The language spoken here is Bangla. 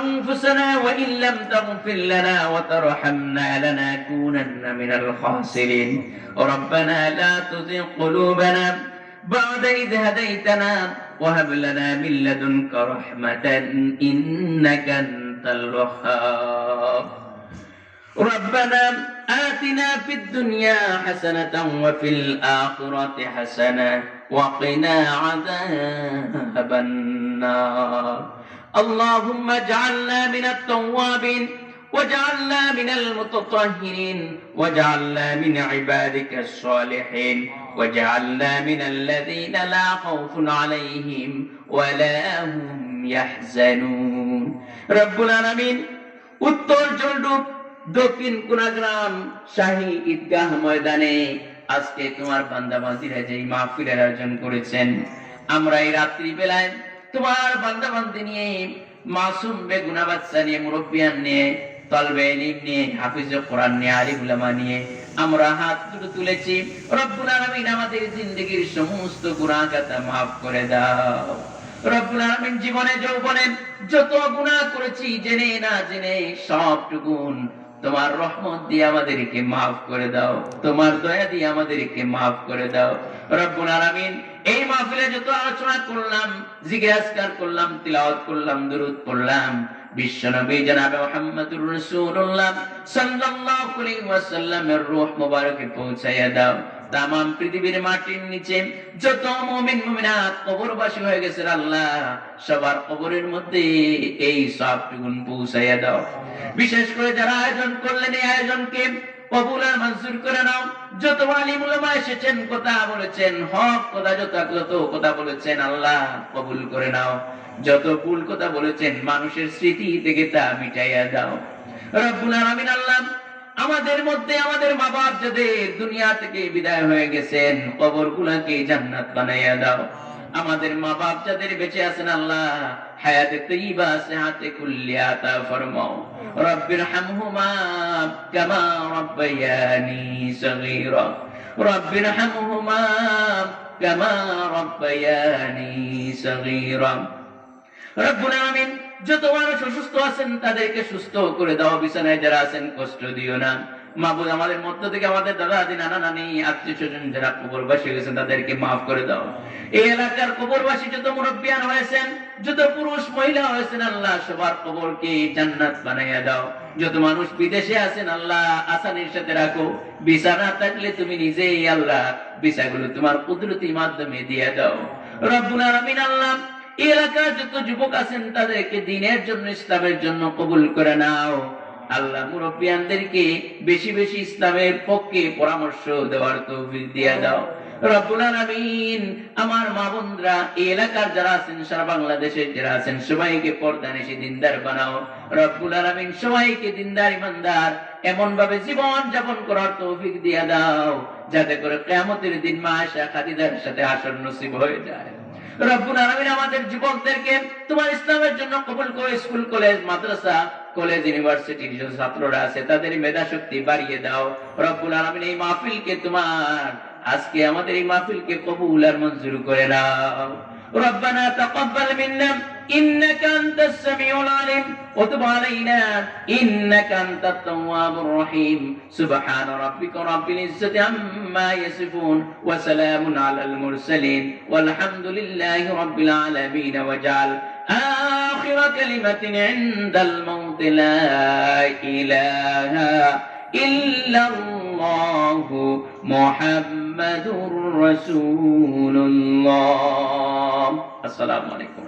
أنفسنا وإن لم تغفر لنا وترحمنا لنكونن من الخاسرين ربنا لا تزغ قلوبنا بعد إذ هديتنا وهب لنا من لدنك رحمة إنك أنت الوهاب ربنا آتنا في الدنيا حسنة وفي الآخرة حسنة وقنا عذاب النار اللهم اجعلنا من التوابين واجعلنا من المتطهرين واجعلنا من عبادك الصالحين واجعلنا من الذين لا خوف عليهم ولا هم يحزنون رب العالمين উত্তর জলডুব দক্ষিণ কুনাগ্রাম শাহী ঈদগাহ ময়দানে আজকে তোমার বান্দাবান্দীরা যেই মাহফিলের আয়োজন করেছেন, আমরা এই রাত্রি বেলায় তোমার বান্দাবান্দি নিয়ে মাসুম বেগুনা বাচ্চা নিয়ে মুরব্বিয়ান নিয়ে তালবে ইলম নিয়ে হাফিজে কোরআন নিয়ে আলিম উলামা নিয়ে আমরা হাত দুটো তুলেছি। রব্বুল আলামিন আমাদের জিন্দেগীর সমস্ত গুনাহ খাতা maaf করে দাও। রব্বুল আলামিন জীবনে যৌবনে যত গুনাহ করেছি জেনে না জেনে সবটুকুন তোমার রহমত দিয়ে আমাদেরকে maaf করে দাও, তোমার দয়া দিয়ে আমাদেরকে maaf করে দাও। রব্বুল আলামিন এই মাহফিলে যত আলোচনা করলাম, জিকির আজকার করলাম, তিলাওয়াত করলাম, দুরূদ পড়লাম, বিশ্বনবী জনাবে মুহাম্মদুর রাসূলুল্লাহ সাল্লাল্লাহু আলাইহি ওয়াসাল্লামের রূহ মুবারকে পৌঁছায়া দাও। তামাম পৃথিবীর মাটির নিচে যত মুমিন মুমিনাত কবরবাসী হয়ে গেছে আল্লাহ, সবার কবরের মধ্যে এই সবটুকুন পৌঁছায়া দাও। বিশেষ করে যারা আয়োজন করলেন এই আয়োজনকে কবুল আর মঞ্জুর করে নাও। যত আলিম উলামা এসেছেন, কথা বলেছেন, হক কথা যত কথা বলেছেন আল্লাহ কবুল করে নাও। যত ভুল কথা বলেছেন মানুষের স্মৃতি থেকে তা মিটাইয়া দাও। রব্বুল আলামিন আল্লাহ আমাদের মধ্যে আমাদের মা বাপ যাদের দুনিয়া থেকে বিদায় হয়ে গেছেন কবরগুলোকে জান্নাত বানাইয়া দাও। আমাদের মা বাপ যাদের বেঁচে আছেন আল্লাহ হায়াতে তৈয়বা সিহাতে কুল্লিয়া তা ফরমাও। রব্বিরহামহুমা কামা রাব্বায়ানি সগীরা রব্বিরহামহুমা কামা রাব্বায়ানি সগীরা। রব্বুল আলামিন যত মানুষ অসুস্থ আছেন তাদেরকে সুস্থ করে দাও, বিছানায় যারা আছেন কষ্ট দিও না। মাহবুব আমাদের মধ্য থেকে আমাদের দাদা দাদি নানা নানি আত্মীয় স্বজন যারা কবরবাসী হয়েছেন তাদেরকে মাফ করে দাও। এই এলাকার কবরবাসী যত মুরব্বিয়ান হয়েছেন, যত পুরুষ মহিলা হয়েছেন আল্লাহ সবার কবরকে জান্নাত বানাইয়া দাও। যত মানুষ বিদেশে আছেন আল্লাহ আসানির সাথে রাখো। বিছানা থাকলে তুমি নিজেই আল্লাহ বিছাগুলো তোমার কুদরতির মাধ্যমে দিয়ে দাও। রব্বুল আলামিন আল্লাহ এই এলাকার যত যুবক আছেন তাদেরকে দ্বীনের জন্য ইসলামের জন্য কবুল করে নাও। আল্লাহ মুরব্বিয়ানদেরকে বেশি বেশি ইসলামের পক্ষে পরামর্শ দেওয়ার তৌফিক দিয়ে দাও। রব্বুল আলামিন আমার মা বোনরা এই এলাকার যারা আছেন সারা বাংলাদেশের যারা আছেন সবাইকে পর্দানিশী দিনদার বানাও। রব্বুল আলামিন সবাইকে দিনদার ইমানদার এমন ভাবে জীবন যাপন করার তৌফিক দিয়ে দাও যাতে করে কিয়ামতের দিন মা আয়েশা খাদিজার সাথে হাসর নসিব হয়ে যায়। রব্বুল আলামিন আমাদের যুবকদেরকে তোমার ইসলামের জন্য কবুল করে স্কুল কলেজ মাদ্রাসা কলেজ ইউনিভার্সিটির যে ছাত্ররা আছে তাদের মেধা শক্তি বাড়িয়ে দাও। রব্বুল আলামিন এই মাহফিলকে তোমার আজকে আমাদের এই মাহফিলকে কবুল আর মঞ্জুর করে নাও। ربنا تقبل منا إنك أنت السميع العليم وتب علينا إنك أنت التواب الرحيم سبحان ربك رب العزة عما يصفون وسلام على المرسلين والحمد لله رب العالمين وجعل آخر كلمة عند الموت لا إله إلا الله محمد رسول الله। السلام عليكم।